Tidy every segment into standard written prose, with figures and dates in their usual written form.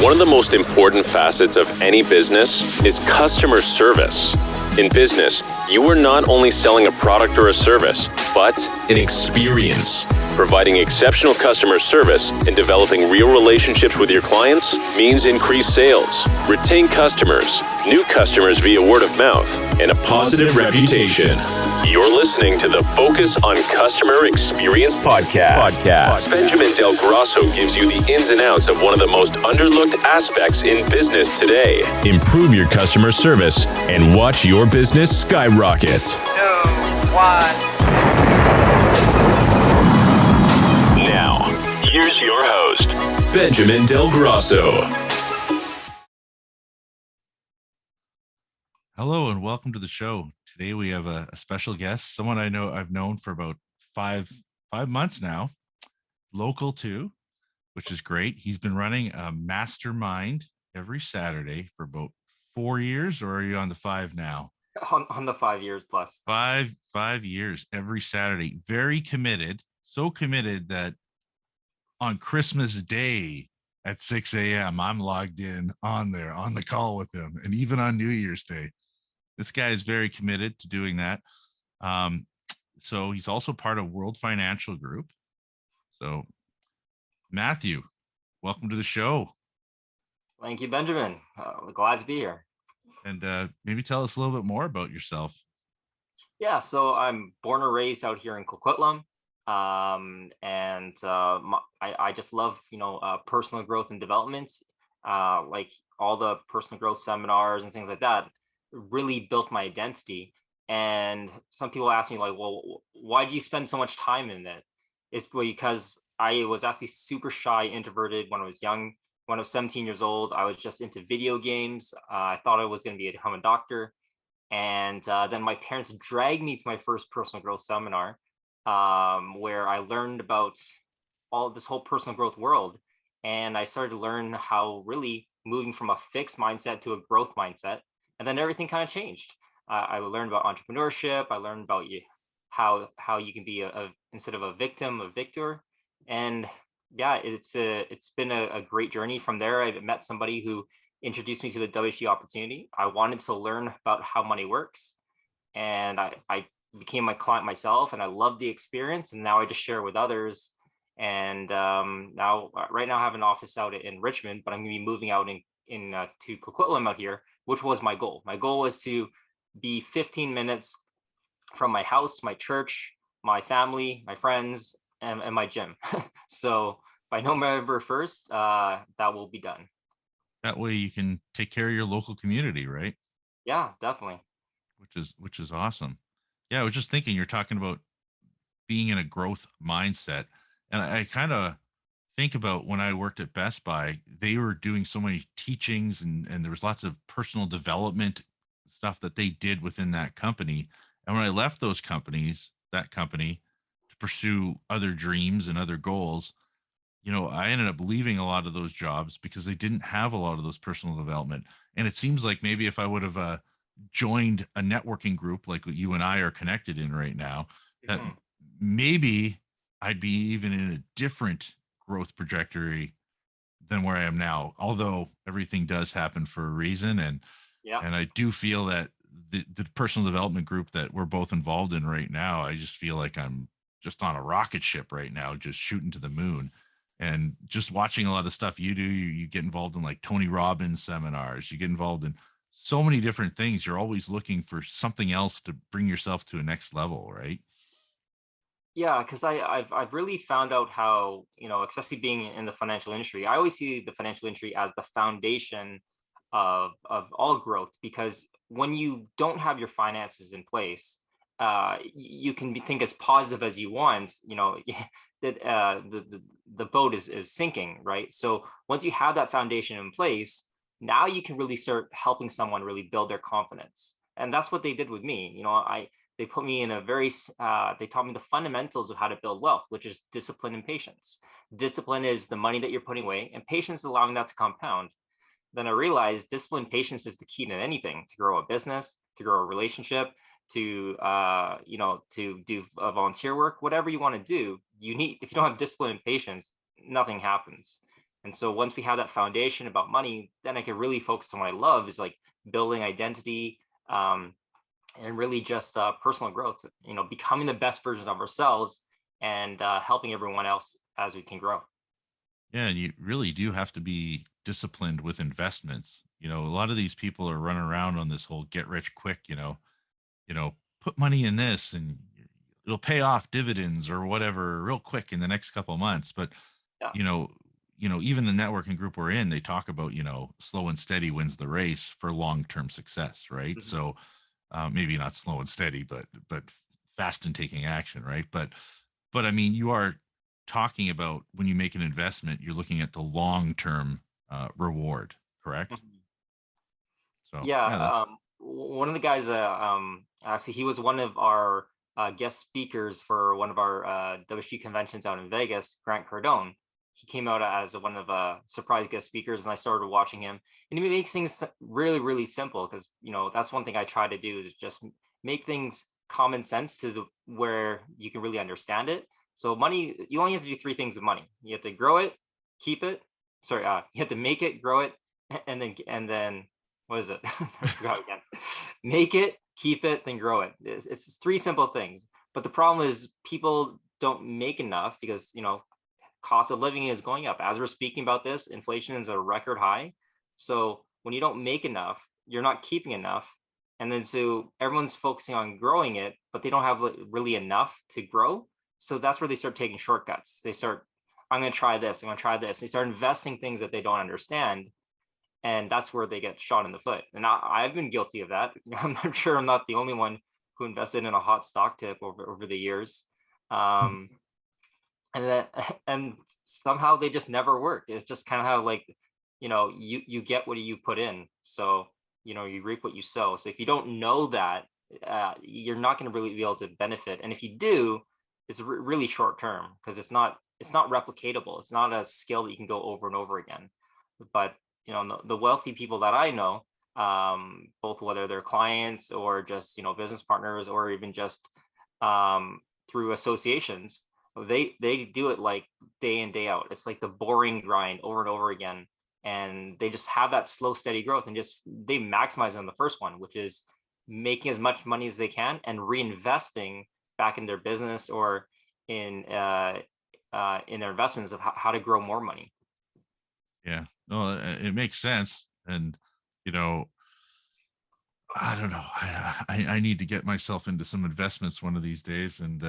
One of the most important facets of any business is customer service. In business, you are not only selling a product or a service, but an experience. Providing exceptional customer service and developing real relationships with your clients means increased sales, retain customers, new customers via word of mouth, and a positive reputation. You're listening to the Focus on Customer Experience podcast. Benjamin Del Grosso gives you the ins and outs of one of the most underlooked aspects in business today. Improve your customer service and watch your business skyrocket. 2, 1. Now, here's your host, Benjamin Del Grosso. Hello and welcome to the show. Today we have a special guest, someone I've known for about five months now, local too, which is great. He's been running a mastermind every Saturday for about 4 years, or are you on the 5 now? On the 5 years plus. 5 years every Saturday. Very committed, so committed that on Christmas Day at 6 a.m. I'm logged in on the call with him, and even on New Year's Day. This guy is very committed to doing that. So he's also part of World Financial Group. So Matthew, welcome to the show. Thank you, Benjamin. Glad to be here. And maybe tell us a little bit more about yourself. Yeah, so I'm born and raised out here in Coquitlam. I just love, personal growth and development, like all the personal growth seminars and things like that. Really built my identity. And some people ask me like, well, why do you spend so much time in it? It's because I was actually super shy, introverted when I was young. When I was 17 years old, I was just into video games. I thought I was going to become a doctor. And then my parents dragged me to my first personal growth seminar, where I learned about all this whole personal growth world. And I started to learn how really moving from a fixed mindset to a growth mindset. And then everything kind of changed. I learned about entrepreneurship. I learned about how you can be instead of a victim, a victor. And yeah, it's been a great journey. From there, I met somebody who introduced me to the WSG opportunity. I wanted to learn about how money works, and I became my client myself, and I loved the experience. And now I just share with others. And right now I have an office out in Richmond, but I'm going to be moving out to Coquitlam out here, which was my goal. My goal was to be 15 minutes from my house, my church, my family, my friends, and my gym. So by November 1st, that will be done. That way you can take care of your local community, right? Yeah, definitely. Which is awesome. Yeah, I was just thinking, you're talking about being in a growth mindset. And I kind of think about when I worked at Best Buy, they were doing so many teachings and there was lots of personal development stuff that they did within that company. And when I left that company to pursue other dreams and other goals, I ended up leaving a lot of those jobs because they didn't have a lot of those personal development. And it seems like maybe if I would have joined a networking group like what you and I are connected in right now, that maybe I'd be even in a different growth trajectory than where I am now. Although everything does happen for a reason. And I do feel that the personal development group that we're both involved in right now, I just feel like I'm just on a rocket ship right now, just shooting to the moon. And just watching a lot of stuff you do, you get involved in like Tony Robbins seminars, you get involved in so many different things. You're always looking for something else to bring yourself to a next level, right? Yeah, because I've really found out how, especially being in the financial industry, I always see the financial industry as the foundation of all growth. Because when you don't have your finances in place, you can think as positive as you want, that the boat is sinking, right? So once you have that foundation in place, now you can really start helping someone really build their confidence. And that's what they did with me. They put me in they taught me the fundamentals of how to build wealth, which is discipline and patience. Discipline is the money that you're putting away, and patience is allowing that to compound. Then I realized discipline and patience is the key to anything, to grow a business, to grow a relationship, to do volunteer work, whatever you want to do. If you don't have discipline and patience, nothing happens. And so once we have that foundation about money, then I can really focus on what I love, is like building identity, and really just personal growth, becoming the best versions of ourselves, and helping everyone else as we can grow. Yeah, and you really do have to be disciplined with investments. A lot of these people are running around on this whole get rich quick, put money in this and it'll pay off dividends or whatever real quick in the next couple of months. But Yeah. you know, even the networking group we're in, they talk about, slow and steady wins the race for long-term success, right? Mhm. So maybe not slow and steady, but fast and taking action, right? But I mean, you are talking about when you make an investment, you're looking at the long-term reward, correct? Mhm. So Yeah. yeah, that's One of the guys, actually, he was one of our guest speakers for one of our WSG conventions out in Vegas, Grant Cardone. He came out as one of surprise guest speakers, and I started watching him. And he makes things really, really simple, because that's one thing I try to do, is just make things common sense to the where you can really understand it. So money, you only have to do three things with money. You have to grow it, keep it. Sorry, you have to make it, grow it, and then what is it? I forgot again. Make it, keep it, then grow it. It's three simple things. But the problem is people don't make enough, because cost of living is going up. As we're speaking about this, inflation is a record high. So when you don't make enough, you're not keeping enough. And then so everyone's focusing on growing it, but they don't have really enough to grow. So that's where they start taking shortcuts. They start, I'm going to try this, I'm going to try this. They start investing things that they don't understand, and that's where they get shot in the foot. And I've been guilty of that. I'm not sure I'm not the only one who invested in a hot stock tip over the years. Um, and then and somehow they just never work. It's just kind of how, like, you get what you put in. So you reap what you sow. So if you don't know that, you're not going to really be able to benefit. And if you do, it's really short term, because it's not replicatable. It's not a skill that you can go over and over again. But the wealthy people that I know, both whether they're clients or just business partners, or even just through associations, they do it like day in day out. It's like the boring grind over and over again, and they just have that slow steady growth, and just they maximize on the first one, which is making as much money as they can and reinvesting back in their business, or in their investments, of how to grow more money. yeah. No, it makes sense. And you know, I don't know. I need to get myself into some investments one of these days, and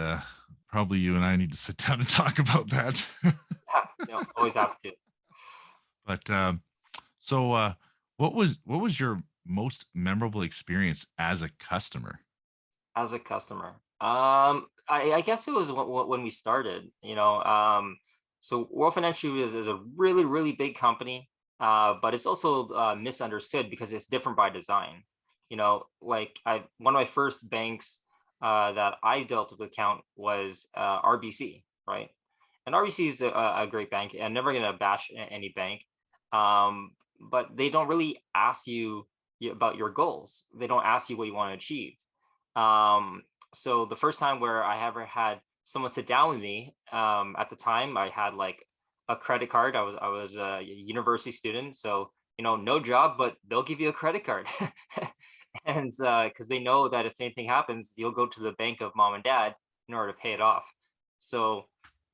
probably you and I need to sit down and talk about that. Yeah, always have to. But so, what was your most memorable experience as a customer? As a customer, I guess it was when we started. So World Financial is a really, really big company, but it's also misunderstood, because it's different by design. Like, one of my first banks that I dealt with account was RBC, right? And RBC is a great bank, and never gonna bash any bank, but they don't really ask you about your goals. They don't ask you what you want to achieve. So the first time where I ever had someone sit down with me, at the time I had like a credit card. I was a university student, so no job, but they'll give you a credit card. And because they know that if anything happens, you'll go to the bank of mom and dad in order to pay it off. So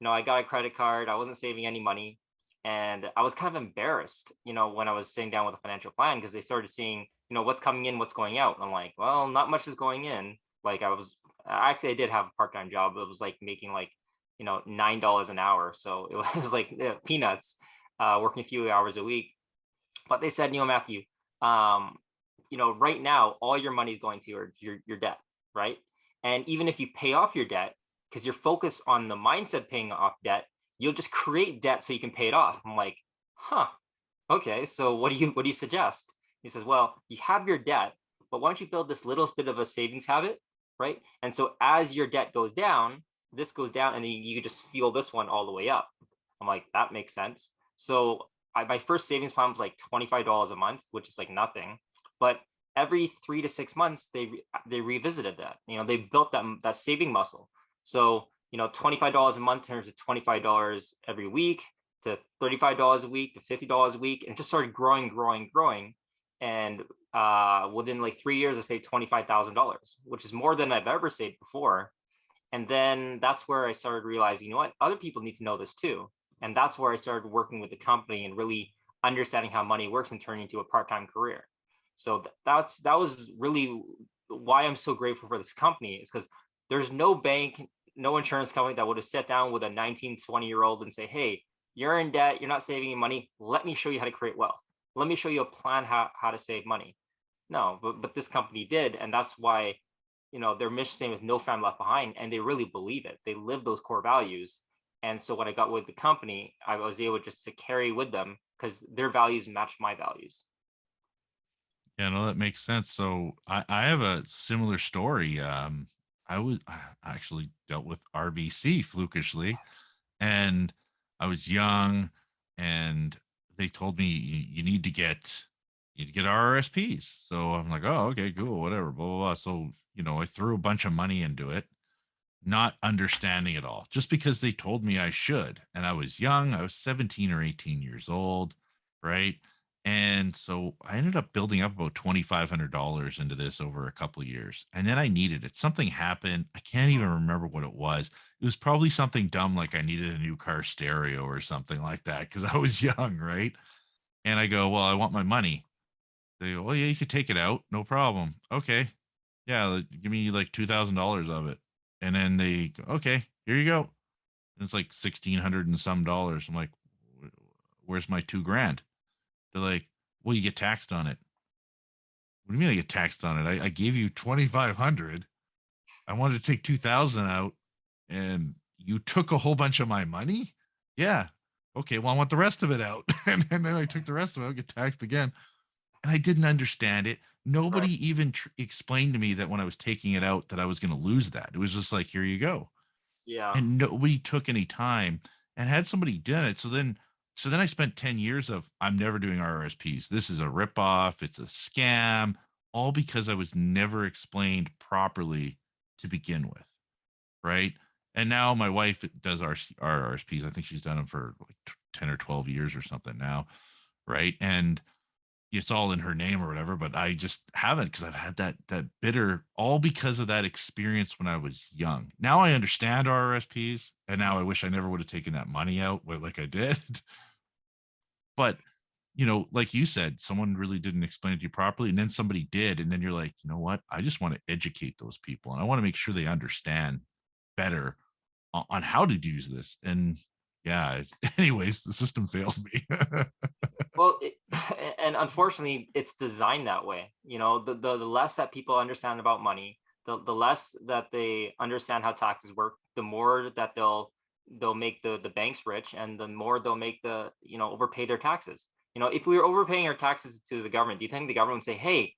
I got a credit card. I wasn't saving any money, and I was kind of embarrassed, when I was sitting down with a financial plan, because they started seeing, what's coming in, what's going out. And I'm like, well, not much is going in. Like, I did have a part-time job, but it was like making like, $9 an hour. So it was like peanuts, working a few hours a week. But they said, Matthew, right now, all your money is going to your debt, right? And even if you pay off your debt, because you're focused on the mindset paying off debt, you'll just create debt so you can pay it off. I'm like, huh, okay. So what do you suggest? He says, well, you have your debt, but why don't you build this little bit of a savings habit, right? And so as your debt goes down, this goes down, and then you can just fuel this one all the way up. I'm like, that makes sense. So my first savings plan was like $25 a month, which is like nothing. But every 3 to 6 months, they revisited that. They built that saving muscle. So $25 a month turns to $25 every week. to $35 a week to $50 a week, and it just started growing. And within like 3 years, I saved $25,000, which is more than I've ever saved before. And then that's where I started realizing, you know what, other people need to know this too. And that's where I started working with the company and really understanding how money works and turning into a part-time career. So that was really why I'm so grateful for this company, is because there's no bank, no insurance company that would have sat down with a 19, 20-year-old and say, hey, you're in debt, you're not saving any money. Let me show you how to create wealth. Let me show you a plan how to save money. No, but this company did. And that's why, their mission statement is no family left behind. And they really believe it. They live those core values. And so when I got with the company, I was able just to carry with them because their values match my values. Yeah, no, that makes sense. So I have a similar story. I actually dealt with RBC flukishly, and I was young, and they told me you need to get RRSPs. So I'm like, oh, okay, cool, whatever, blah blah blah. So I threw a bunch of money into it, not understanding it all, just because they told me I should. And I was young, I was 17 or 18 years old, right? And so I ended up building up about $2,500 into this over a couple of years. And then I needed it. Something happened. I can't even remember what it was. It was probably something dumb, like I needed a new car stereo or something like that, because I was young, right? And I go, well, I want my money. They go, oh, yeah, you could take it out. No problem. Okay. Yeah, give me like $2,000 of it. And then they go, okay, here you go. And it's like 1,600 and some dollars. I'm like, where's my 2 grand? They're like, well, you get taxed on it. What do you mean I get taxed on it? I gave you 2,500. I wanted to take 2,000 out, and you took a whole bunch of my money. Yeah. Okay. Well, I want the rest of it out. And then I took the rest of it. I'll get taxed again. And I didn't understand it. Nobody Right. even explained to me that when I was taking it out that I was going to lose that. It was just like, here you go. Yeah. And nobody took any time and had somebody done it. So then I spent 10 years of, I'm never doing RRSPs. This is a ripoff. It's a scam, all because I was never explained properly to begin with. Right. And now my wife does RRSPs. I think she's done them for like 10 or 12 years or something now. Right. And it's all in her name or whatever, but I just haven't, because I've had that bitter, all because of that experience when I was young. Now I understand RRSPs, and now I wish I never would have taken that money out like I did. But like you said, someone really didn't explain it to you properly, and then somebody did, and then you're like, you know what? I just want to educate those people, and I want to make sure they understand better on how to use this. And yeah, anyways, the system failed me. Well, and unfortunately, it's designed that way. The less that people understand about money, the less that they understand how taxes work, the more that they'll make the banks rich, and the more they'll make overpay their taxes. If we were overpaying our taxes to the government, do you think the government would say, "Hey,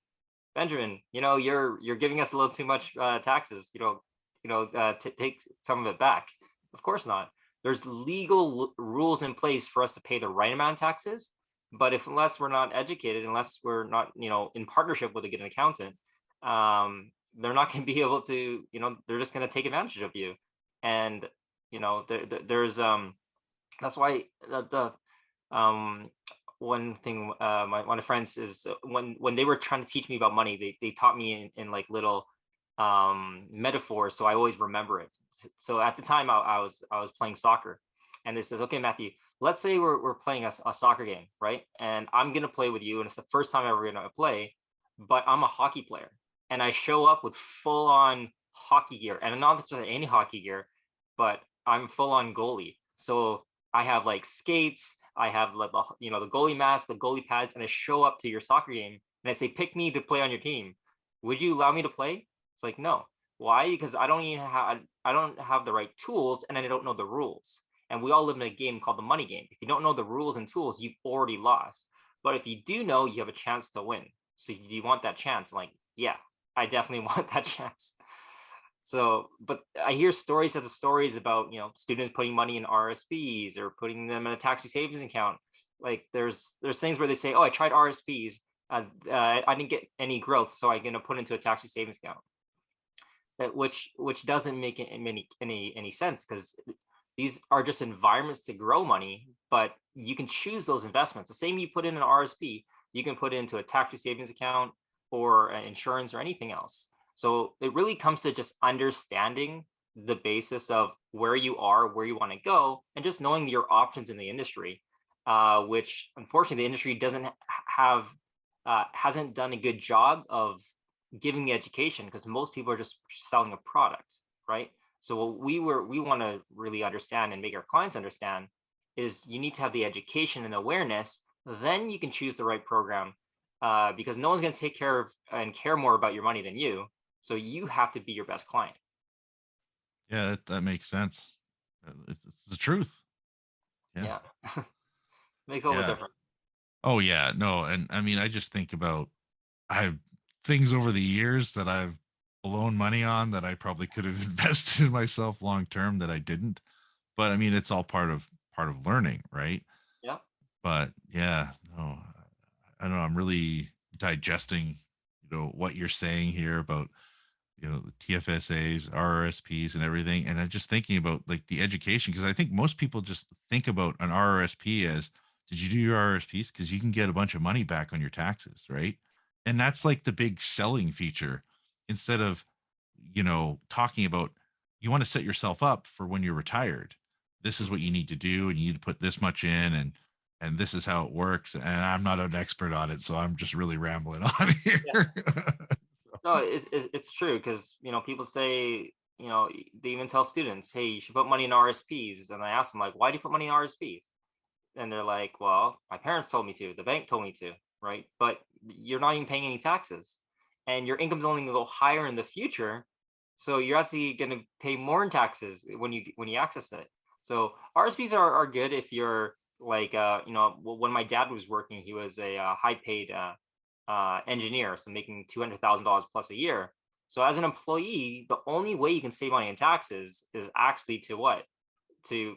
Benjamin, you're giving us a little too much taxes. Take some of it back"? Of course not. There's legal rules in place for us to pay the right amount of taxes. But unless we're not educated, unless we're not, in partnership with a good accountant, they're not going to be able to, they're just going to take advantage of you. And, there's, that's why one thing, one of my friends is when they were trying to teach me about money, they taught me in like little metaphors. So I always remember it. So at the time I was playing soccer, and they says, okay, Matthew, let's say we're playing a soccer game, right? And I'm going to play with you, and it's the first time ever going to play, but I'm a hockey player, and I show up with full on hockey gear, and not just any hockey gear, but I'm full on goalie. So I have like skates, I have like the goalie mask, the goalie pads, and I show up to your soccer game and I say, pick me to play on your team. Would you allow me to play? It's like, no. Why? Because I don't have the right tools, and I don't know the rules. And we all live in a game called the money game. If you don't know the rules and tools, you've already lost. But if you do know, you have a chance to win. So do you want that chance? Like, yeah, I definitely want that chance. So, but I hear stories after stories about, students putting money in RSPs or putting them in a tax savings account. Like there's things where they say, oh, I tried RSPs. I didn't get any growth, so I'm going to put into a tax savings account. Which doesn't make any sense, because These are just environments to grow money, but you can choose those investments. The same you put in an RSP, you can put into a tax-free savings account or insurance or anything else. So it really comes to just understanding the basis of where you are, where you want to go, and just knowing your options in the industry, which unfortunately the industry doesn't have, hasn't done a good job of giving the education, because most people are just selling a product, right? So what we want to really understand and make our clients understand is you need to have the education and awareness, then you can choose the right program, because no one's going to take care of and care more about your money than you. So you have to be your best client. Yeah, that makes sense. It's the truth. Yeah. Makes all the Yeah. difference. Oh yeah, no, and I mean, I just think about I've things over the years that I've blown money on that I probably could have invested in myself long term that I didn't. But I mean, it's all part of learning, right? Yeah. But yeah, no, I don't know. I'm really digesting, what you're saying here about the TFSAs, RRSPs, and everything. And I'm just thinking about like the education, because I think most people just think about an RRSP as, did you do your RRSPs? Because you can get a bunch of money back on your taxes, right? And that's like the big selling feature, instead of talking about, you want to set yourself up for when you're retired. This is what you need to do, and you need to put this much in, and this is how it works. And I'm not an expert on it, so I'm just really rambling on here. Yeah. No, it's true, because people say, they even tell students, hey, you should put money in RSPs, and I ask them, like, why do you put money in RSPs? And they're like, well, my parents told me to, the bank told me to, right? But you're not even paying any taxes, and your income's only going to go higher in the future, so you're actually going to pay more in taxes when you access it. So RSPs are good if you're like, when my dad was working, he was a high paid engineer, so making $200,000 plus a year. So as an employee, the only way you can save money in taxes is actually to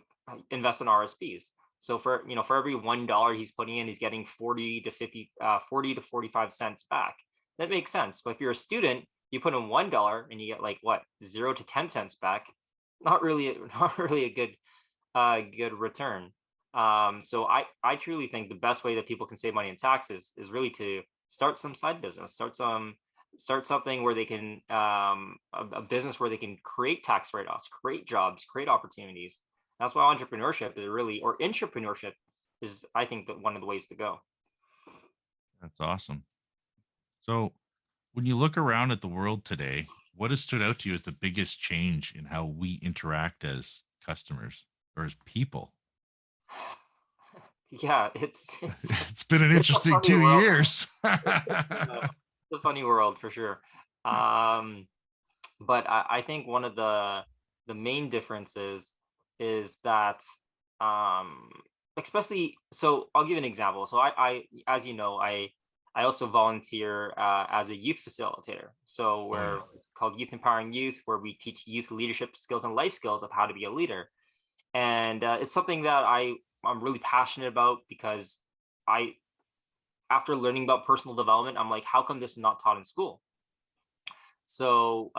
invest in RSPs. So for every $1 he's putting in, he's getting 40 to 45 cents back. That makes sense. But if you're a student, you put in $1 and you get like what, 0 to 10 cents back. Not really a good return. So I truly think the best way that people can save money in taxes is really to start some side business, start something where they can, a business where they can create tax write-offs, create jobs, create opportunities. That's why entrepreneurship is really, or intrapreneurship is, I think, that one of the ways to go. That's awesome. So, when you look around at the world today, what has stood out to you as the biggest change in how we interact as customers or as people? Yeah, it's It's been an it's a interesting funny two world. years. It's a funny world for sure. But I think one of the main differences is that, um, especially, so I'll give you an example. So I as you know, I also volunteer as a youth facilitator. So Oh yeah. it's called Youth Empowering Youth, where we teach youth leadership skills and life skills of how to be a leader. And it's something that I'm really passionate about, because I after learning about personal development, I'm like, how come this is not taught in school? So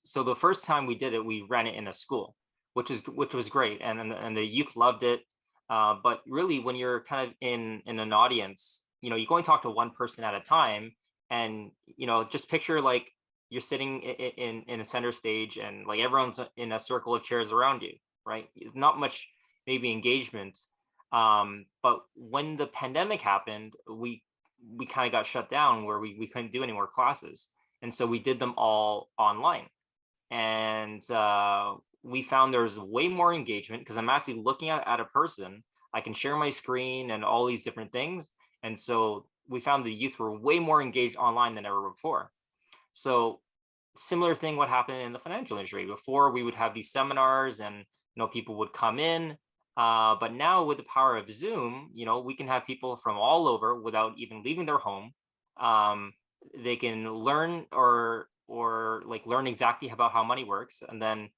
so the first time we did it, we ran it in a school, which was great, and the youth loved it. But really, when you're kind of in an audience, you can only talk to one person at a time, and just picture like you're sitting in a center stage, and like everyone's in a circle of chairs around you, right? Not much maybe engagement. But when the pandemic happened, we kind of got shut down, where we couldn't do any more classes, and so we did them all online. And we found there's way more engagement, because I'm actually looking at a person. I can share my screen and all these different things, and so we found the youth were way more engaged online than ever before. So similar thing what happened in the financial industry. Before, we would have these seminars, and people would come in, but now with the power of Zoom, we can have people from all over without even leaving their home. They can learn, or like learn exactly about how money works. And then,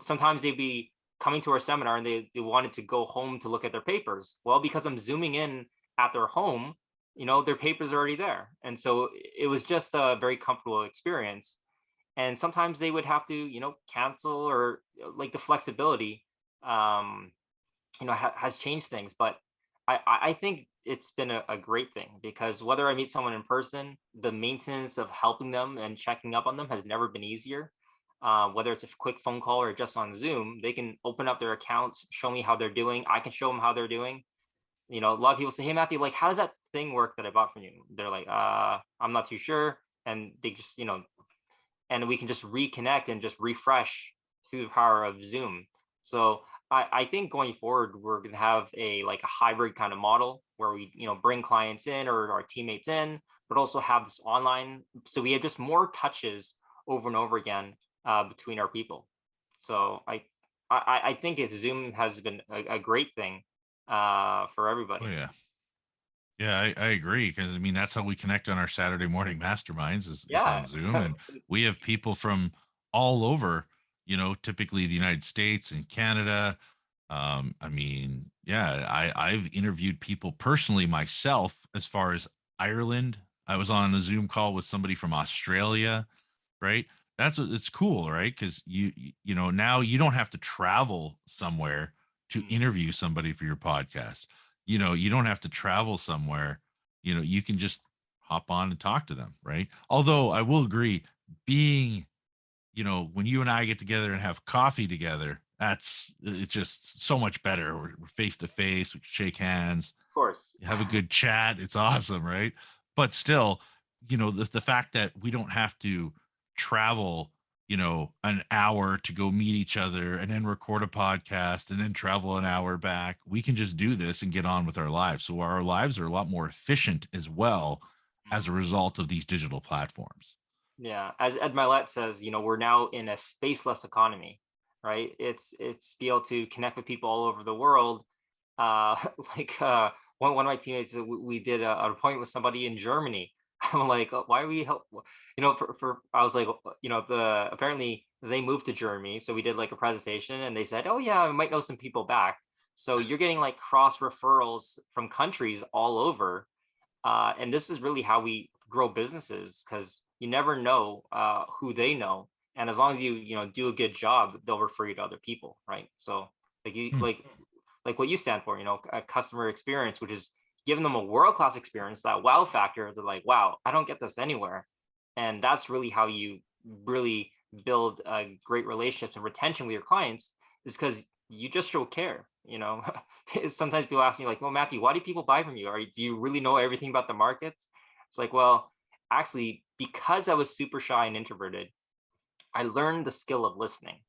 sometimes they'd be coming to our seminar, and they wanted to go home to look at their papers. Well, because I'm zooming in at their home, their papers are already there. And so it was just a very comfortable experience. And sometimes they would have to, cancel, or like the flexibility, has changed things. But I think it's been a great thing, because whether I meet someone in person, the maintenance of helping them and checking up on them has never been easier. Whether it's a quick phone call or just on Zoom, they can open up their accounts, show me how they're doing. I can show them how they're doing. A lot of people say, "Hey, Matthew, like, how does that thing work that I bought from you?" They're like, I'm not too sure. And they just, and we can just reconnect and just refresh through the power of Zoom. So I think going forward, we're going to have a hybrid kind of model where we, bring clients in or our teammates in, but also have this online. So we have just more touches over and over again between our people. So I think Zoom has been a great thing for Oh everybody. yeah. Yeah, I agree, because I mean that's how we connect on our Saturday morning masterminds is on Yeah. Zoom, and we have people from all over, typically the United States and Canada. I mean, yeah, I've interviewed people personally myself as far as Ireland. I was on a Zoom call with somebody from Australia, right? It's cool, right? Because now you don't have to travel somewhere to Mm. interview somebody for your podcast. You don't have to travel somewhere. You can just hop on and talk to them, right? Although I will agree, being when you and I get together and have coffee together, it's just so much better. We're face to face, we shake hands, Of course. have a good chat. It's awesome, right? But still, the fact that we don't have to travel, an hour to go meet each other and then record a podcast and then travel an hour back. We can just do this and get on with our lives. So our lives are a lot more efficient as well as a result of these digital platforms. Yeah, as Ed Milet says, we're now in a spaceless economy, right? It's be able to connect with people all over the world. Uh, like one of my teammates, we did an appointment with somebody in Germany. I'm like, why are we help? For I was like, apparently they moved to Germany, so we did like a presentation, and they said, oh yeah, I might know some people back. So you're getting like cross referrals from countries all over, and this is really how we grow businesses, because you never know who they know, and as long as you do a good job, they'll refer you to other people, right? So like you Hmm. like what you stand for, a customer experience, which is giving them a world class experience, that wow factor. They're like, wow, I don't get this anywhere, and that's really how you really build great relationships and retention with your clients, is because you just show care. Sometimes people ask me like, well, Matthew, why do people buy from you? Do you really know everything about the markets? It's like, well, actually, because I was super shy and introverted, I learned the skill of listening.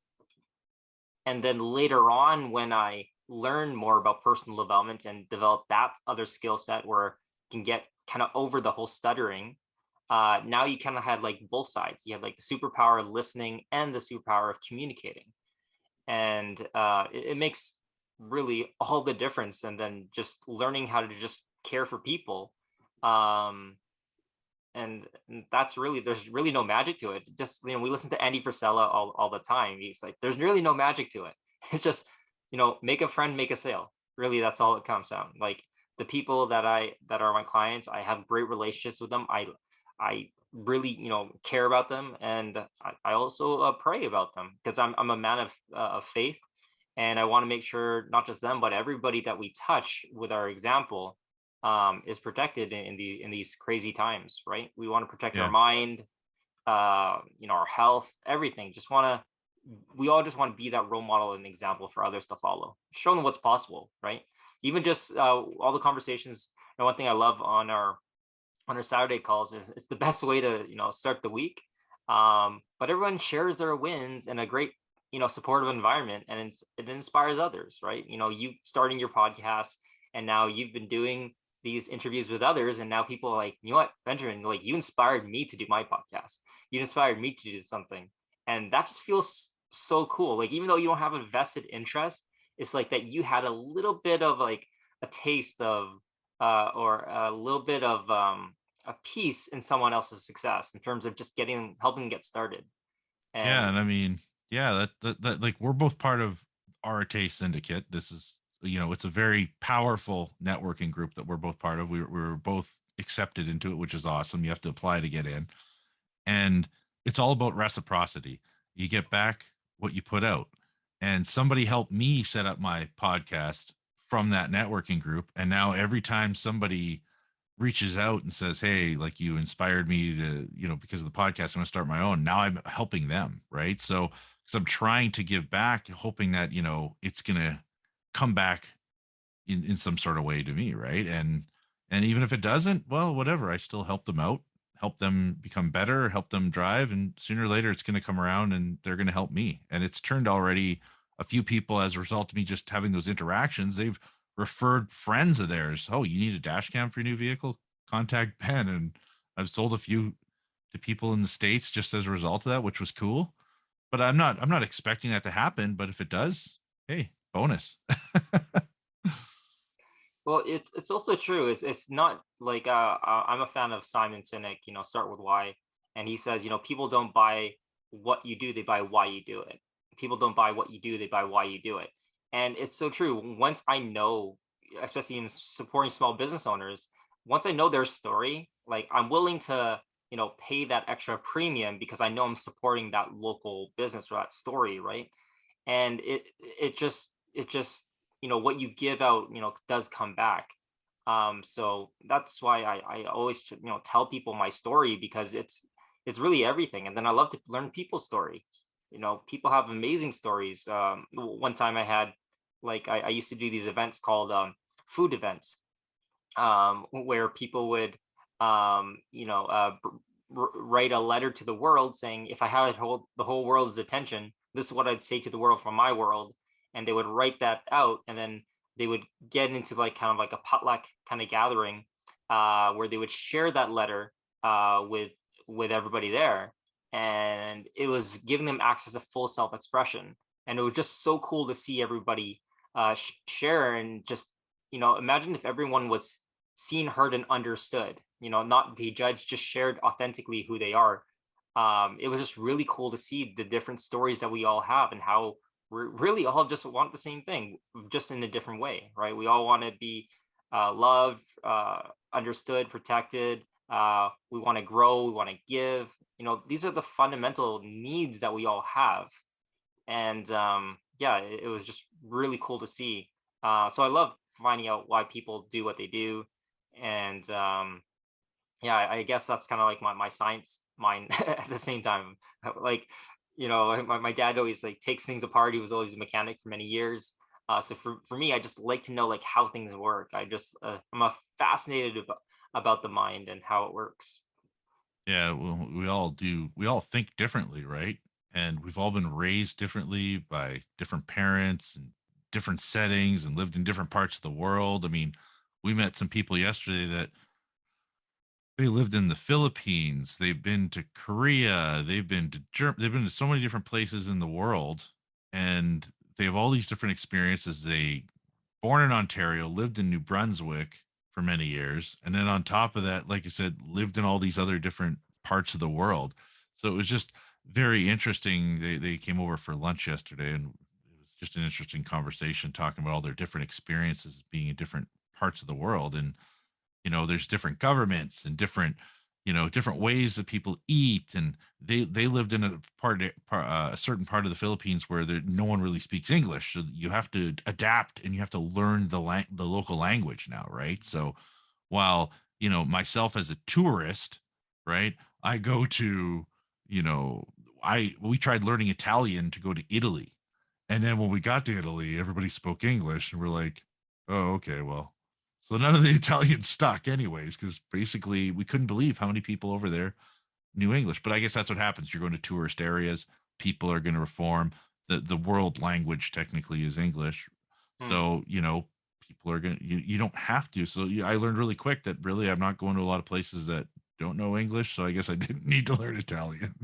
And then later on, when I learned more about personal development and developed that other skill set where I can get kind of over the whole stuttering, now you kind of had like both sides. You had like the superpower of listening and the superpower of communicating. And it makes really all the difference. And then just learning how to just care for people. And that's really, there's really no magic to it. Just, we listen to Andy Frisella all the time. He's like, there's really no magic to it. It's just, make a friend, make a sale. Really, that's all it comes down. Like the people that are my clients, I have great relationships with them. I really, care about them, and I also pray about them, because I'm a man of faith, and I want to make sure not just them, but everybody that we touch with our example is protected in these crazy times, right? We want to protect our Yeah. mind, our health, everything. We all just want to be that role model and example for others to follow, show them what's possible, right? Even just all the conversations. And one thing I love on our Saturday calls is it's the best way to start the week. But everyone shares their wins in a great supportive environment, and it inspires others, right? You starting your podcast, and now you've been doing these interviews with others, and now people are like, you know what, Benjamin, like you inspired me to do my podcast. You inspired me to do something, and that just feels so cool. Like even though you don't have a vested interest, it's like that you had a little bit of like a taste of or a little bit of a piece in someone else's success in terms of just helping get started. Yeah, And and I mean, yeah, that like we're both part of Arete Syndicate. This is, it's a very powerful networking group that we're both part of. We were both accepted into it, which is awesome. You have to apply to get in. And it's all about reciprocity. You get back what you put out. And somebody helped me set up my podcast from that networking group. And now every time somebody reaches out and says, "Hey, like you inspired me to, because of the podcast, I'm going to start my own." Now I'm helping them, right? So, because I'm trying to give back, hoping that, it's going to come back in some sort of way to me, right? And even if it doesn't, well, whatever, I still help them out, help them become better, help them drive, and sooner or later it's going to come around and they're going to help me. And it's turned already a few people as a result of me just having those interactions. They've referred friends of theirs. "Oh, you need a dash cam for your new vehicle? Contact Ben." And I've sold a few to people in the States just as a result of that, which was cool. But I'm not expecting that to happen. But if it does, hey, bonus. Well, it's also true. It's not like I'm a fan of Simon Sinek. Start with why, and he says, people don't buy what you do; they buy why you do it. People don't buy what you do; they buy why you do it. And it's so true. Once I know, especially in supporting small business owners, once I know their story, like I'm willing to, pay that extra premium because I know I'm supporting that local business or that story, right? And it just what you give out does come back. So that's why I always tell people my story, because it's really everything. And then I love to learn people's stories. People have amazing stories. One time I had, like, I used to do these events called food events, where people would write a letter to the world saying, if I had the whole world's attention, this is what I'd say to the world from my world. And they would write that out, and then they would get into like kind of like a potluck kind of gathering, where they would share that letter with everybody there. And it was giving them access to full self-expression. And it was just so cool to see everybody share, and just imagine if everyone was seen, heard, and understood, not be judged, just shared authentically who they are. It was just really cool to see the different stories that we all have, and how we really all just want the same thing, just in a different way, right? We all want to be loved, understood, protected. We want to grow, we want to give. These are the fundamental needs that we all have. And yeah, it was just really cool to see. So I love finding out why people do what they do. And yeah, I guess that's kind of like my science mind at the same time. Like, my dad always like takes things apart. He was always a mechanic for many years. So for me, I just like to know like how things work. I'm fascinated about the mind and how it works. Yeah, well, we all do. We all think differently, right? And we've all been raised differently by different parents and different settings and lived in different parts of the world. I mean, we met some people yesterday that they lived in the Philippines, they've been to Korea, they've been to they've been to so many different places in the world, and they have all these different experiences. They born in Ontario, lived in New Brunswick for many years, and then on top of that, like I said, lived in all these other different parts of the world. So it was just very interesting. They came over for lunch yesterday, and it was just an interesting conversation talking about all their different experiences being in different parts of the world. And there's different governments and different ways that people eat. And they lived in a certain part of the Philippines where no one really speaks English, so you have to adapt and you have to learn the local language now, right? So while myself as a tourist, right, I go to you know we tried learning Italian to go to Italy, and then when we got to Italy, everybody spoke English, and we're like, oh, okay, well, so none of the Italians stuck anyways, because basically we couldn't believe how many people over there knew English. But I guess that's what happens. You're going to tourist areas, people are going to reform. The world language technically is English. Hmm. So, people are going to, you don't have to. So I learned really quick that really I'm not going to a lot of places that don't know English. So I guess I didn't need to learn Italian.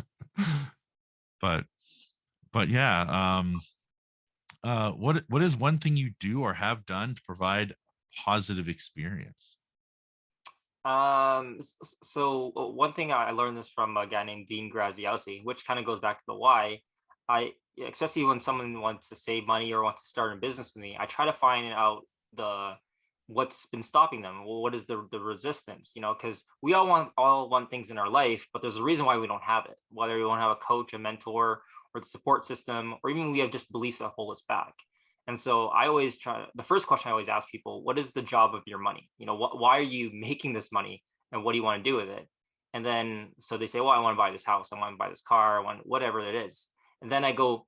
but, but yeah, what is one thing you do or have done to provide positive experience? So one thing I learned this from a guy named Dean Graziosi, which kind of goes back to the why. Yeah, especially when someone wants to save money or wants to start a business with me, I try to find out what's been stopping them? Well, what is the resistance? Because we all want things in our life, but there's a reason why we don't have it. Whether we don't have a coach, a mentor, or the support system, or even we have just beliefs that hold us back. And so the first question I always ask people, what is the job of your money? Why are you making this money, and what do you want to do with it? And then, so they say, well, I want to buy this house, I want to buy this car, I want whatever it is. And then I go,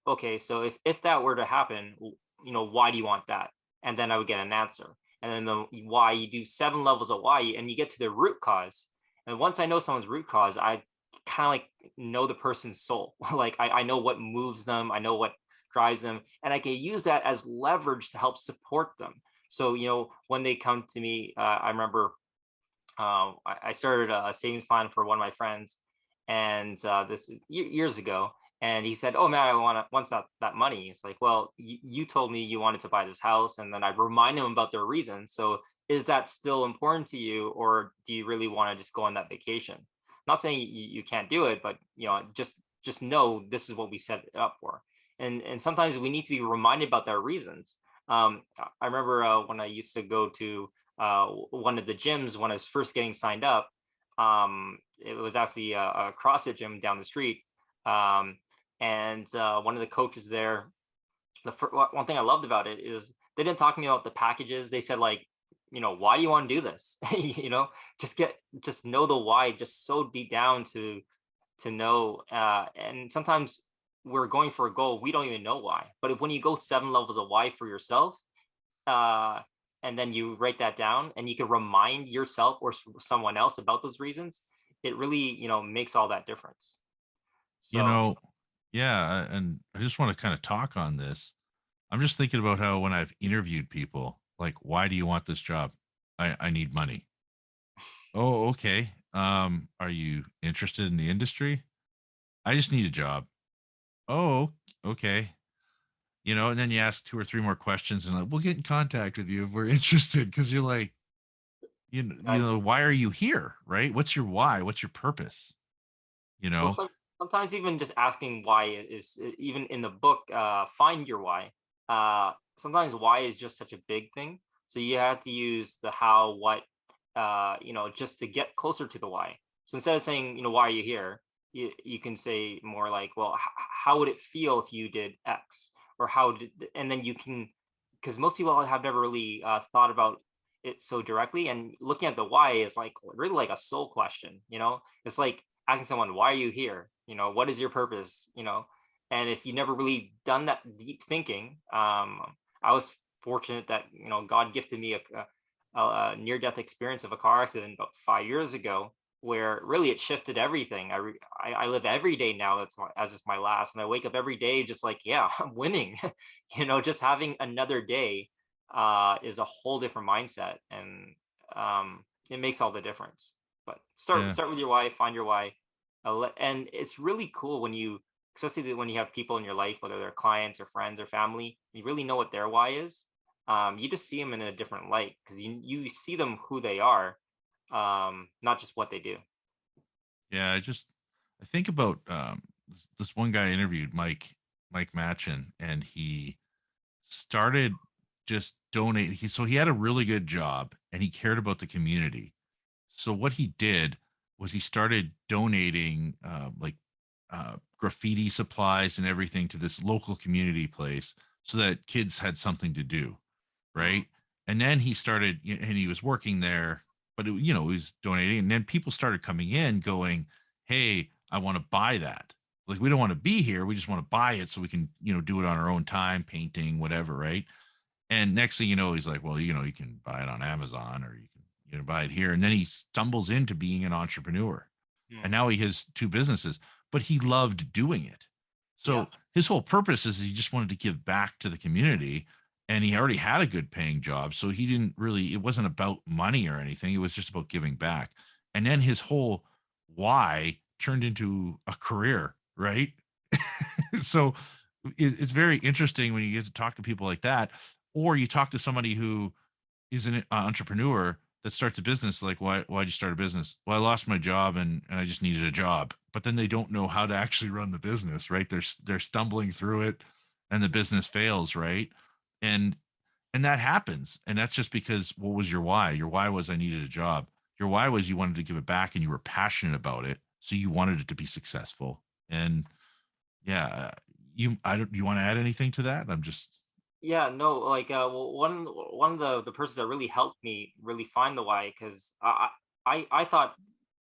okay, so if that were to happen, why do you want that? And then I would get an answer. And then the why, you do 7 levels of why, and you get to the root cause. And once I know someone's root cause, I kind of like know the person's soul. Like I know what moves them, I know what drives them, and I can use that as leverage to help support them. So when they come to me, I remember I started a savings plan for one of my friends, and this years ago. And he said, "Oh man, wants that money." It's like, well, you told me you wanted to buy this house, and then I remind him about their reasons. So, is that still important to you, or do you really want to just go on that vacation? Not saying you can't do it, but just know this is what we set it up for. And sometimes we need to be reminded about their reasons. I remember when I used to go to one of the gyms when I was first getting signed up. It was actually a CrossFit gym down the street. And one of the coaches there, one thing I loved about it is they didn't talk to me about the packages. They said, like, why do you want to do this? Just know the why, just so deep down to know. And sometimes we're going for a goal, we don't even know why. But when you go 7 levels of why for yourself, and then you write that down, and you can remind yourself or someone else about those reasons, it really makes all that difference. So Yeah, and I just want to kind of talk on this. I'm just thinking about how when I've interviewed people, like, why do you want this job? I need money. Oh, okay. Are you interested in the industry? I just need a job. Oh, okay. And then you ask 2 or 3 more questions, and like, we'll get in contact with you if we're interested, because you're like, why are you here? Right? What's your why? What's your purpose? You well, know? sometimes even just asking why is even in the book, find your why. Sometimes why is just such a big thing, so you have to use the how, what, just to get closer to the why. So instead of saying, why are you here, you can say more like, well, how would it feel if you did X, or and then you can, because most people have never really thought about it so directly, and looking at the why is like really like a soul question. It's like asking someone, why are you here? What is your purpose? And if you never really done that deep thinking, I was fortunate that God gifted me a near-death experience of a car accident about 5 years ago, where really it shifted everything. I live every day now as if my last, and I wake up every day just like, yeah, I'm winning. Just having another day is a whole different mindset, and it makes all the difference. But Yeah. start with your why, find your why, and it's really cool when especially when you have people in your life, whether they're clients or friends or family, you really know what their why is. You just see them in a different light, because you see them who they are, not just what they do. Yeah, I think about this one guy I interviewed, Mike Matchin, and he started just donate. He had a really good job, and he cared about the community. So what he did was he started donating graffiti supplies and everything to this local community place, so that kids had something to do, Mhm. right? And then he started, and he was working there, but he was donating, and then people started coming in, going, "Hey, I want to buy that. Like, we don't want to be here. We just want to buy it so we can, do it on our own time, painting, whatever, right?" And next thing you know, he's like, "Well, you can buy it on Amazon, or you can, buy it here." And then he stumbles into being an entrepreneur, and Mm. now he has 2 businesses, but he loved doing it. Yeah. So his whole purpose is he just wanted to give back to the community, and he already had a good paying job. So he didn't really, it wasn't about money or anything. It was just about giving back. And then his whole why turned into a career, right? So it's very interesting when you get to talk to people like that, or you talk to somebody who is an entrepreneur that starts a business. Like, why'd you start a business? Well, I lost my job, and I just needed a job. But then they don't know how to actually run the business, right? They're stumbling through it, and the business fails, right? And And that happens. And that's just because what was your why? Your why was I needed a job. Your why was you wanted to give it back and you were passionate about it. So you wanted it to be successful. And yeah, I don't, you want to add anything to that? I'm just, Yeah, no, like well, one of the persons that really helped me really find the why, because I thought,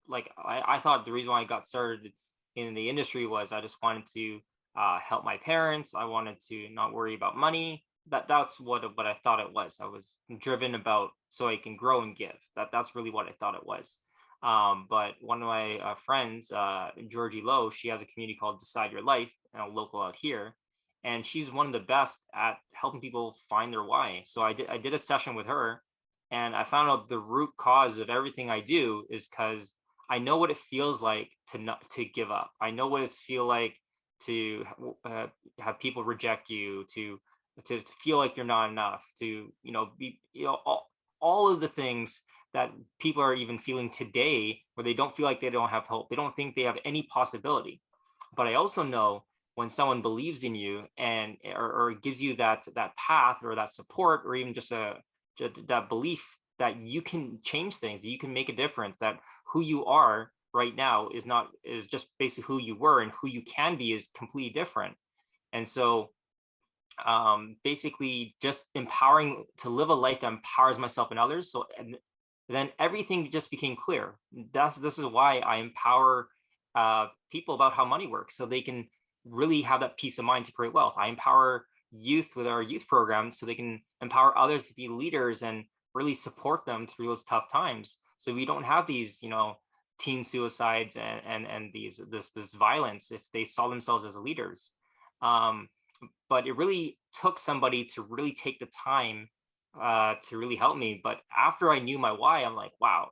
like I thought the reason why I got started in the industry was I just wanted to help my parents. I wanted to not worry about money. That's what I thought it was. I was driven about so I can grow and give. That's really what I thought it was. But one of my friends, Georgie Lowe, she has a community called Decide Your Life, local out here, and she's one of the best at helping people find their why. So I did a session with her, and I found out the root cause of everything I do is because I know what it feels like to not to give up. I know what it feels like to have people reject you, to feel like you're not enough, to be all of the things that people are even feeling today, where they don't feel like they don't have hope, they don't think they have any possibility. But I also know when someone believes in you and or gives you that path or that support or even just that belief that you can change things, that you can make a difference, that who you are right now is just basically who you were, and who you can be is completely different. And so basically just empowering to live a life that empowers myself and others. So and then everything just became clear. This is why I empower people about how money works, so they can really have that peace of mind to create wealth. I empower youth with our youth program so they can empower others to be leaders and really support them through those tough times. So we don't have these, teen suicides and this violence if they saw themselves as leaders. But it really took somebody to really take the time to really help me. But after I knew my why, I'm like, wow,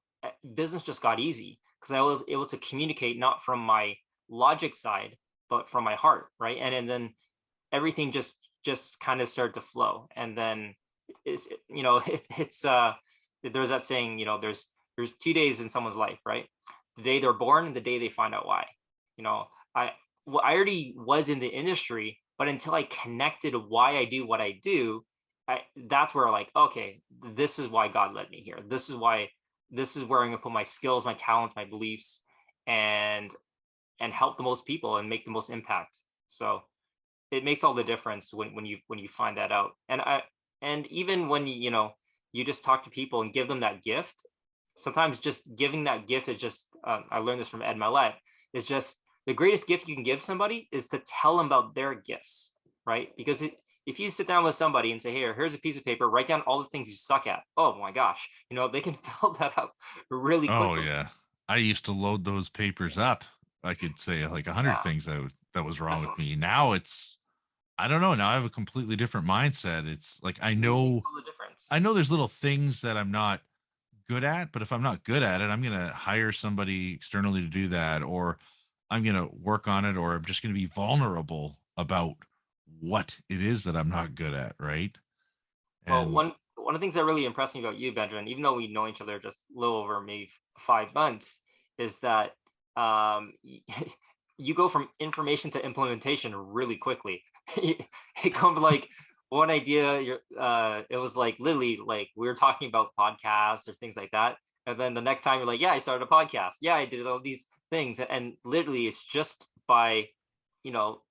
business just got easy because I was able to communicate not from my logic side, but from my heart, right? And then everything just kind of started to flow. And then it's there's that saying, there's 2 days in someone's life, right? The day they're born and the day they find out why. You know, I I already was in the industry, but until I connected why I do what I do, that's where like, okay, this is why God led me here. This is where I'm gonna put my skills, my talents, my beliefs, and help the most people and make the most impact. So it makes all the difference when you find that out. And even when you just talk to people and give them that gift, sometimes just giving that gift is just I learned this from Ed Mylett, is just the greatest gift you can give somebody is to tell them about their gifts, right? Because if you sit down with somebody and say, hey, here's a piece of paper, write down all the things you suck at, oh my gosh, they can fill that up really oh quickly. yeah. I used to load those papers up. I could say like 100 Yeah, things that was wrong with definitely. me. Now it's, I don't know. Now I have a completely different mindset. It's like It makes all the difference. I know there's little things that I'm not good at, but if I'm not good at it, I'm going to hire somebody externally to do that, or I'm going to work on it, or I'm just going to be vulnerable about what it is that I'm not good at. Right. Well, And one of the things that really impressed me about you, Benjamin, even though we know each other just a little over maybe 5 months, is that you go from information to implementation really quickly. It comes like one idea, it was like literally like we were talking about podcasts or things like that, and then the next time you're like, yeah, I started a podcast, yeah, I did all these things, and literally it's just by you know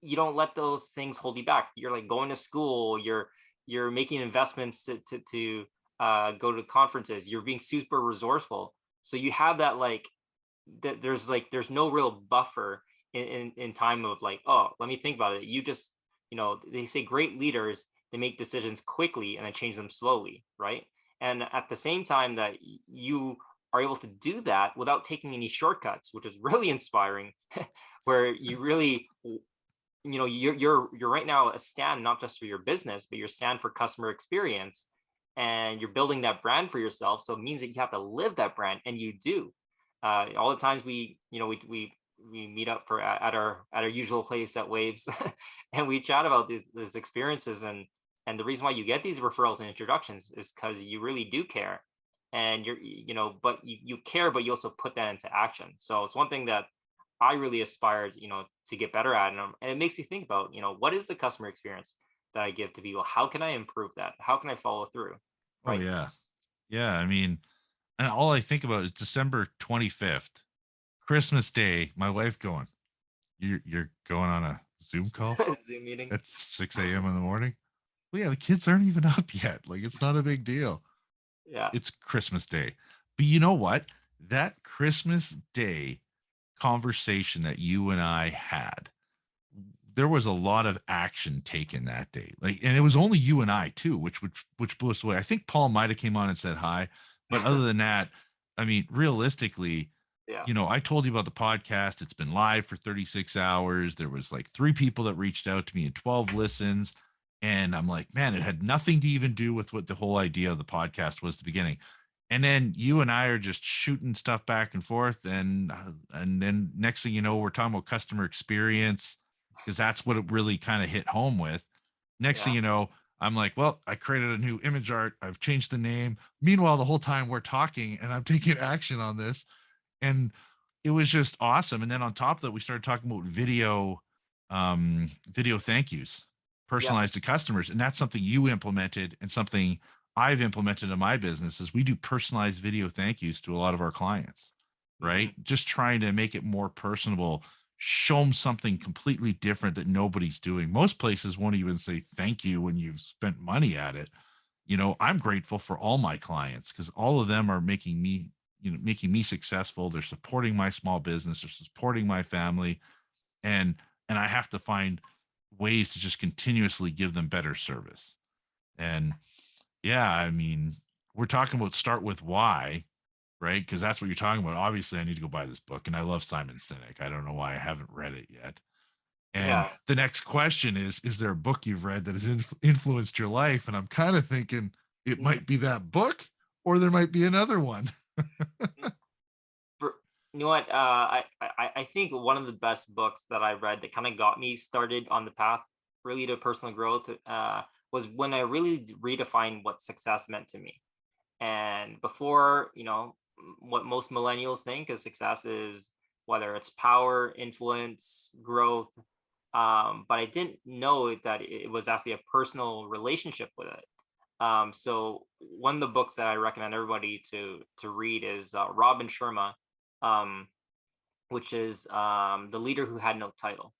you don't let those things hold you back. You're like going to school, you're making investments to go to conferences, you're being super resourceful, so you have that like that there's no real buffer in time of like, oh, let me think about it. You just they say great leaders, they make decisions quickly and then change them slowly, right? And at the same time that you are able to do that without taking any shortcuts, which is really inspiring, where you really you're right now a stand not just for your business, but you're stand for customer experience, and you're building that brand for yourself. So it means that you have to live that brand, and you do. All the times we meet up for at our usual place at Waves, and we chat about these experiences, and the reason why you get these referrals and introductions is because you really do care, and but you care, but you also put that into action. So it's one thing that I really aspired, to get better at. And it makes you think about, what is the customer experience? that I give to people. How can I improve that? How can I follow through? Oh Right. yeah. Yeah. I mean, and all I think about is December 25th, Christmas Day. My wife going, you're going on a Zoom call Zoom meeting. at 6 a.m. in the morning? Well, yeah, the kids aren't even up yet. Like, it's not a big deal. Yeah. It's Christmas Day. But you know what? That Christmas Day conversation that you and I had, there was a lot of action taken that day. Like, and it was only you and I too, which blew us away. I think Paul might have came on and said hi, but other than that, I mean, realistically, Yeah. I told you about the podcast. It's been live for 36 hours. There was like 3 people that reached out to me and 12 listens. And I'm like, man, it had nothing to even do with what the whole idea of the podcast was at the beginning. And then you and I are just shooting stuff back and forth. And then next thing you know, we're talking about customer experience, because that's what it really kind of hit home with. Next thing Yeah. you know, I'm like, well, I created a new image art. I've changed the name. Meanwhile, the whole time we're talking and I'm taking action on this. And it was just awesome. And then on top of that, we started talking about video thank yous Yeah. personalized to customers. And that's something you implemented and something I've implemented in my business is we do personalized video thank yous to a lot of our clients, right? Mhm. Just trying to make it more personable, show them something completely different that nobody's doing. Most places won't even say thank you when you've spent money at it. I'm grateful for all my clients because all of them are making me successful. They're supporting my small business, they're supporting my family, and I have to find ways to just continuously give them better service. And yeah, I mean, we're talking about start with why, right? Because that's what you're talking about. Obviously, I need to go buy this book, and I love Simon Sinek. I don't know why I haven't read it yet. And Yeah. the next question is there a book you've read that has influenced your life? And I'm kind of thinking it Mhm. might be that book, or there might be another one. For, you know what? I think one of the best books that I read that kind of got me started on the path really to personal growth was when I really redefined what success meant to me. And before, what most millennials think of success is whether it's power, influence, growth. But I didn't know that it was actually a personal relationship with it. So one of the books that I recommend everybody to read is Robin Sharma, um, which is The Leader Who Had No Title.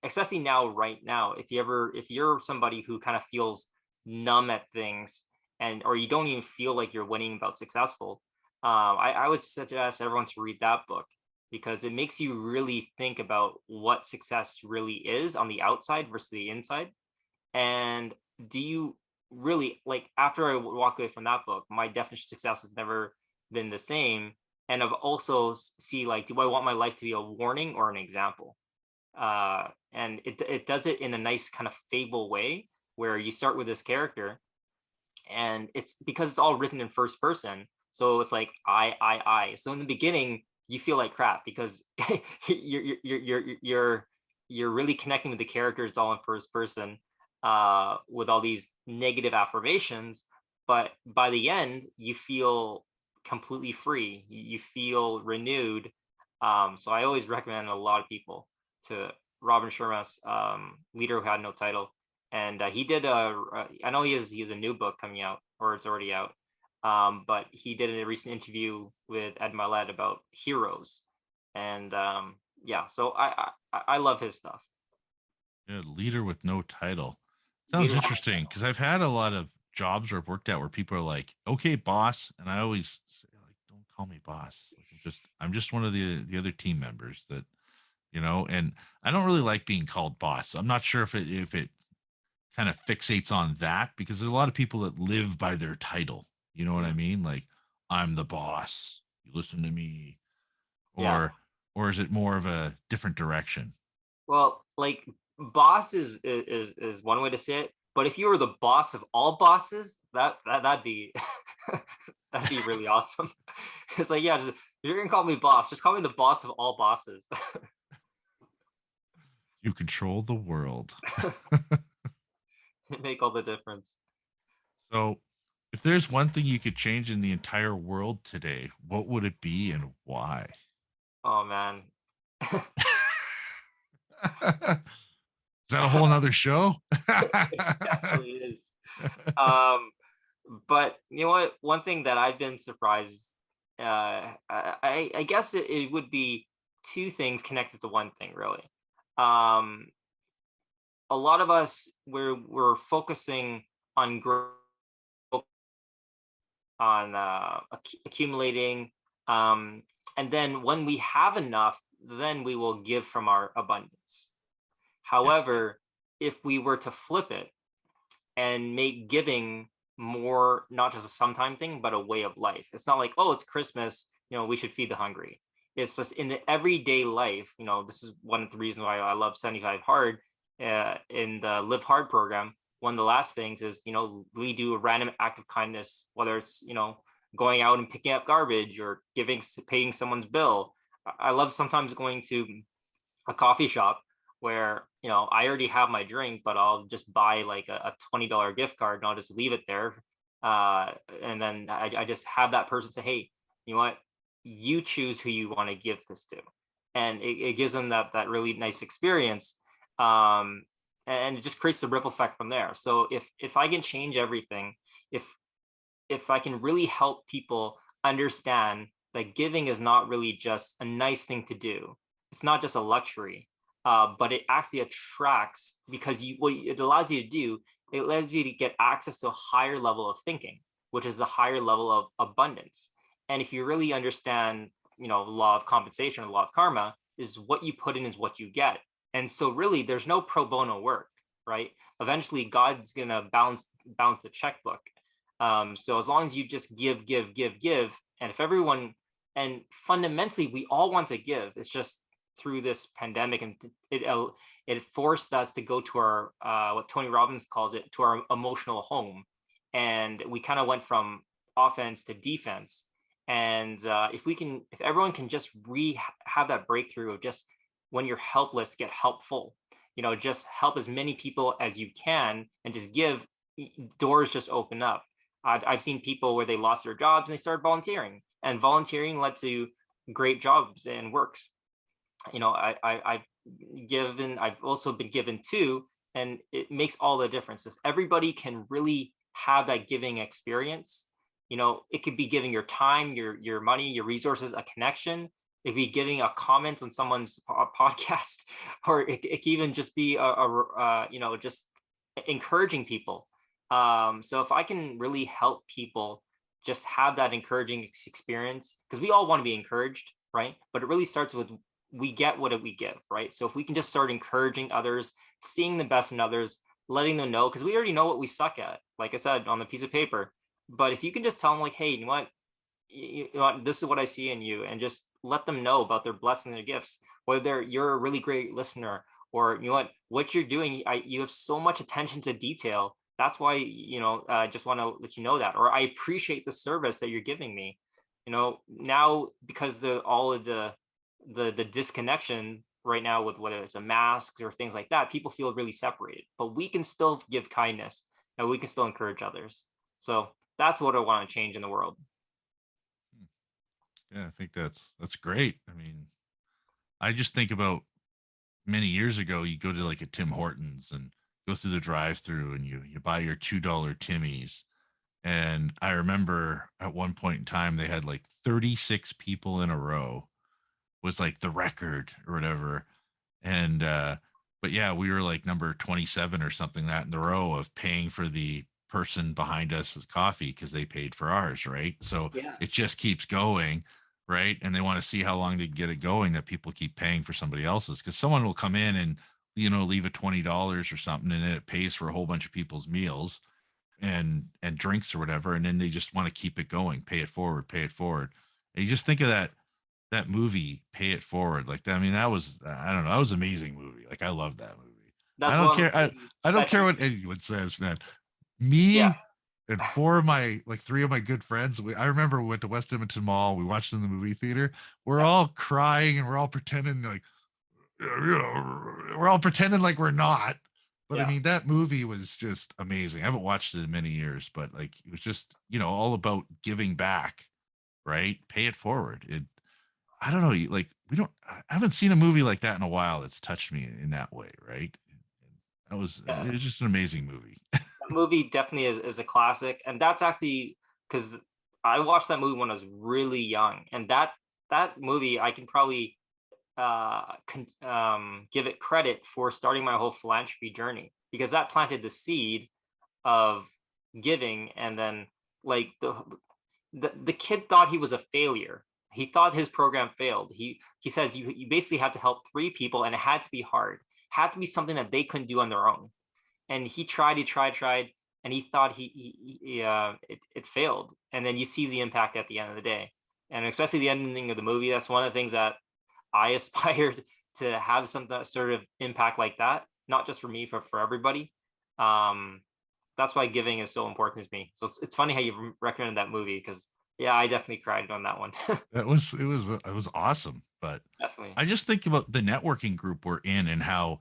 Especially now, right now, if you're somebody who kind of feels numb at things or you don't even feel like you're winning about successful, I would suggest everyone to read that book because it makes you really think about what success really is on the outside versus the inside. And do you really like after I walk away from that book, my definition of success has never been the same. And I've also see like, do I want my life to be a warning or an example? And it does it in a nice kind of fable way where you start with this character and it's because it's all written in first person. So it's like I. So in the beginning, you feel like crap because you're really connecting with the characters all in first person with all these negative affirmations. But by the end, you feel completely free. You feel renewed. So I always recommend a lot of people to Robin Sharma's Leader Who Had No Title. And he did I know he has a new book coming out or it's already out. But he did a recent interview with Ed Milet about heroes. And yeah, so I love his stuff. Yeah, leader with no title. Sounds Leader Who Had No interesting Title. because I've had a lot of jobs where I've worked at where people are like, "Okay, boss," and I always say, like, "Don't call me boss. Like, I'm just one of the other team members that And I don't really like being called boss. I'm not sure if it kind of fixates on that because there's a lot of people that live by their title. You know what I Mhm. mean? Like, I'm the boss. You listen to me, Yeah. or is it more of a different direction? Well, like boss is one way to say it, but if you were the boss of all bosses, that'd be that'd be really awesome. It's like, yeah, if you're gonna call me boss, just call me the boss of all bosses. You control the world. Make all the difference. So, if there's one thing you could change in the entire world today, what would it be and why? Oh man. Is that a whole nother show? It definitely is. But you know what? One thing that I've been surprised, I guess it would be two things connected to one thing, really. Um, a lot of us, we're focusing on growth, on accumulating, and then when we have enough, then we will give from our abundance. Yeah. However, if we were to flip it and make giving more not just a sometime thing, but a way of life. It's not like, oh, it's Christmas, we should feed the hungry. It's just in the everyday life. This is one of the reasons why I love 75 Hard in the Live Hard program. One of the last things is, we do a random act of kindness, whether it's, going out and picking up garbage or paying someone's bill. I love sometimes going to a coffee shop where I already have my drink, but I'll just buy like a $20 gift card and I'll just leave it there, and then I just have that person say, hey, you know what, you choose who you want to give this to, and it gives them that really nice experience, and it just creates the ripple effect from there. So if I can change everything, if I can really help people understand that giving is not really just a nice thing to do, it's not just a luxury, but it actually attracts, because what it allows you to do, it allows you to get access to a higher level of thinking, which is the higher level of abundance. And if you really understand, the law of compensation, or the law of karma, is what you put in is what you get. And so really there's no pro bono work, right? Eventually God's gonna balance the checkbook. So as long as you just give, and if everyone, and fundamentally we all want to give, it's just through this pandemic, and it forced us to go to our what Tony Robbins calls it, to our emotional home, and we kind of went from offense to defense. And if everyone can just have that breakthrough of just, when you're helpless, get helpful, just help as many people as you can and just give, doors just open up. I've seen people where they lost their jobs and they started volunteering, and volunteering led to great jobs and works. I've also been given too, and it makes all the difference. If everybody can really have that giving experience, it could be giving your time, your money, your resources, a connection. It could be giving a comment on someone's podcast, or it could even just be just encouraging people. So if I can really help people just have that encouraging experience, because we all want to be encouraged, right? But it really starts with, we get what we give, right? So if we can just start encouraging others, seeing the best in others, letting them know, because we already know what we suck at, like I said, on the piece of paper. But if you can just tell them like, hey, you know what, this is what I see in you, and just let them know about their blessings and their gifts, whether you're a really great listener, or what you're doing, you have so much attention to detail. That's why, I just want to let you know that, or I appreciate the service that you're giving me. Now, because all of the disconnection right now, with whether it's a mask or things like that, people feel really separated, but we can still give kindness and we can still encourage others. So that's what I want to change in the world. Yeah, I think that's great. I mean, I just think about many years ago, you go to like a Tim Hortons and go through the drive-through and you buy your $2 Timmies. And I remember at one point in time, they had like 36 people in a row was like the record or whatever. And, but yeah, we were like number 27 or something that in the row of paying for the person behind us coffee because they paid for ours. Right. So Yeah. it just keeps going. Right. And they want to see how long they get it going, that people keep paying for somebody else's, because someone will come in and, leave a $20 or something, and it pays for a whole bunch of people's meals and drinks or whatever. And then they just want to keep it going, pay it forward. And you just think of that movie, Pay It Forward. Like that. I mean, that was, I don't know, that was an amazing movie. Like I love that movie. That's I don't what care. I don't care what anyone says, man. Me Yeah. and three of my good friends. I remember we went to West Edmonton Mall. We watched in the movie theater. We're all crying and we're all pretending like, we're all pretending like we're not. But I mean, that movie was just amazing. I haven't watched it in many years, but like it was just, all about giving back, right? Pay it forward. I don't know, like I haven't seen a movie like that in a while that's touched me in that way, right? It was Yeah. just an amazing movie. That movie definitely is a classic, and that's actually because I watched that movie when I was really young, and that movie I can probably give it credit for starting my whole philanthropy journey, because that planted the seed of giving. And then like the kid thought he was a failure. He thought his program failed. He says you basically had to help three people, and it had to be hard, had to be something that they couldn't do on their own. And he tried, and he thought it failed. And then you see the impact at the end of the day, and especially the ending of the movie. That's one of the things that I aspired to have some sort of impact like that, not just for me, for everybody. Um, that's why giving is so important to me. So it's funny how you recommended that movie, because yeah, I definitely cried on that one. It was awesome. But Definitely. I just think about the networking group we're in and how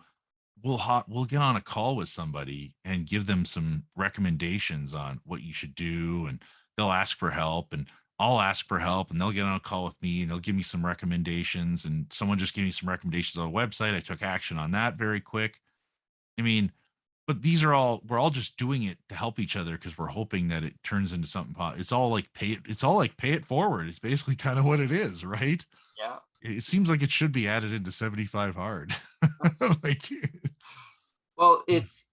we'll get on a call with somebody and give them some recommendations on what you should do, and they'll ask for help, and I'll ask for help, and they'll get on a call with me and they'll give me some recommendations, and someone just gave me some recommendations on a website. I took action on that very quick. I mean, but we're all just doing it to help each other because we're hoping that it turns into something. It's all like pay it forward. It's basically kind of what it is, right? Yeah. It seems like it should be added into 75 hard. Like, Well, it's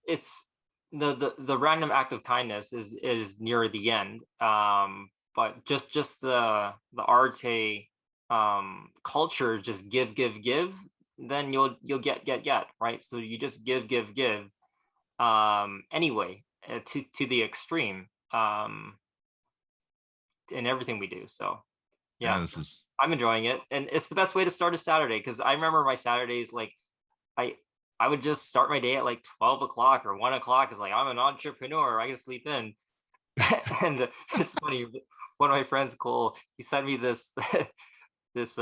the random act of kindness is near the end. But just the Arte culture, just give, then you'll get, right. So you just give anyway, to the extreme, in everything we do. So yeah, yeah, this is I'm enjoying it, and it's the best way to start a Saturday, because I remember my Saturdays, like I I would just start my day at like 12 o'clock or 1 o'clock. It's like, I'm an entrepreneur, I can sleep in. And it's funny. One of my friends, Cole, he sent me this this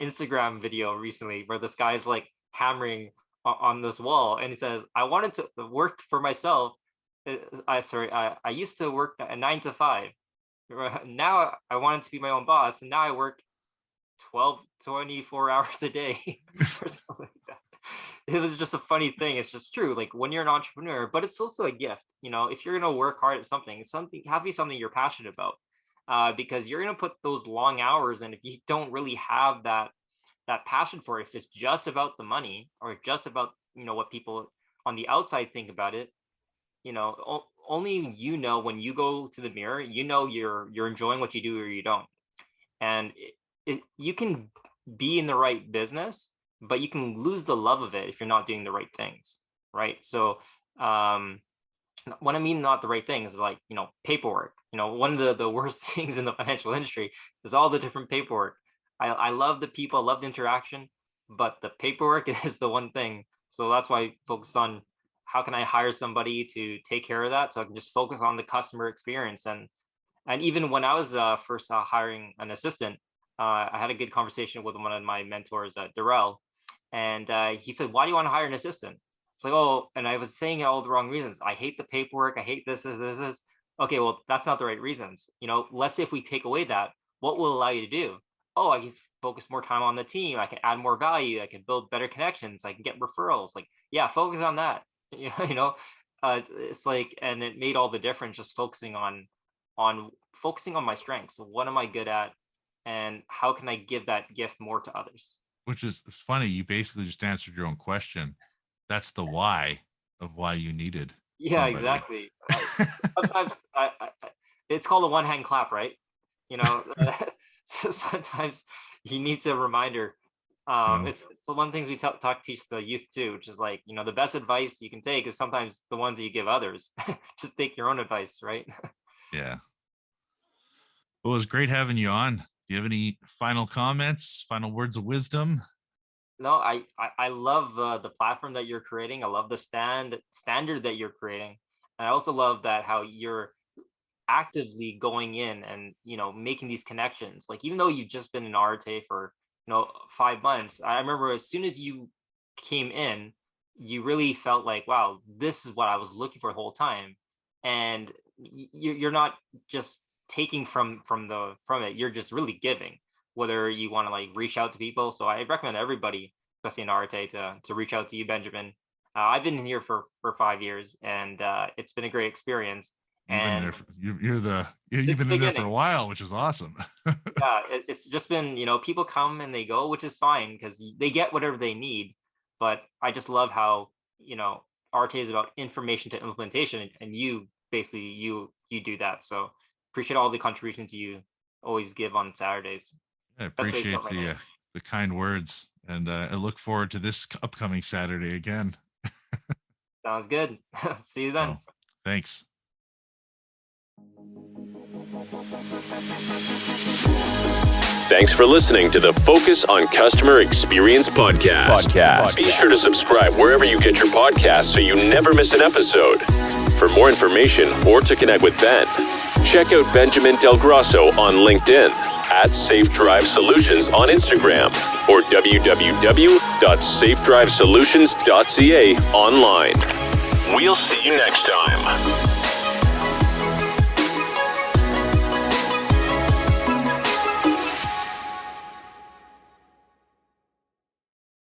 Instagram video recently where this guy's like hammering on this wall, and he says, "I wanted to work for myself. I used to work a 9 to 5. Now I wanted to be my own boss, and now I work 24 hours a day," or something like that. It was just a funny thing. It's just true. Like when you're an entrepreneur, but it's also a gift. If you're gonna work hard at something, it's something have to be something you're passionate about, because you're gonna put those long hours, and if you don't really have that passion for it, if it's just about the money, or just about what people on the outside think about it, only when you go to the mirror, you're enjoying what you do or you don't. And you can be in the right business, but you can lose the love of it if you're not doing the right things, right? So what I mean not the right things is like paperwork. One of the worst things in the financial industry is all the different paperwork. I love the people, I love the interaction, but the paperwork is the one thing. So that's why I focus on how can I hire somebody to take care of that, so I can just focus on the customer experience. And even when I was first hiring an assistant, I had a good conversation with one of my mentors, Darrell, and he said, "Why do you want to hire an assistant?" It's like, "Oh," and I was saying all the wrong reasons. I hate the paperwork. I hate this. Okay, well, that's not the right reasons. Let's say if we take away that, what will allow you to do? Oh, I can focus more time on the team. I can add more value. I can build better connections. I can get referrals. Like, yeah, focus on that. It's like, and it made all the difference, just focusing on focusing on my strengths. So what am I good at, and how can I give that gift more to others? which is funny. You basically just answered your own question. That's the why of why you needed Yeah, somebody. exactly. Sometimes it's called a one hand clap, right? you know so sometimes he needs a reminder. You know, It's the one things we teach the youth too, which is like, the best advice you can take is sometimes the ones that you give others. Just take your own advice, right? yeah. Well, it was great having you on. Do you have any final comments, final words of wisdom? No, I love the platform that you're creating. I love the standard that you're creating, and I also love that how you're actively going in and making these connections. Like, even though you've just been in Arete for 5 months, I remember as soon as you came in, you really felt like, wow, this is what I was looking for the whole time. And you're not just taking from it, you're just really giving, whether you want to like reach out to people. So I recommend everybody especially in Arete, to reach out to you, Benjamin. I've been here for 5 years, and it's been a great experience. You've been there. And You've been in there for a beginning. while, which is awesome. Yeah, it's just been, people come and they go, which is fine because they get whatever they need. But I just love how, Arete is about information to implementation, and you basically you do that. So appreciate all the contributions you always give on Saturdays. I Best way to appreciate start my day. the kind words, and I look forward to this upcoming Saturday again. Sounds good. See you then. Oh, thanks. Thanks for listening to the Focus on Customer Experience podcast. Be sure to subscribe wherever you get your podcasts so you never miss an episode. For more information or to connect with Ben, check out Benjamin Del Grosso on LinkedIn, at Safe Drive Solutions on Instagram, or www.safedrivesolutions.ca online. We'll see you next time.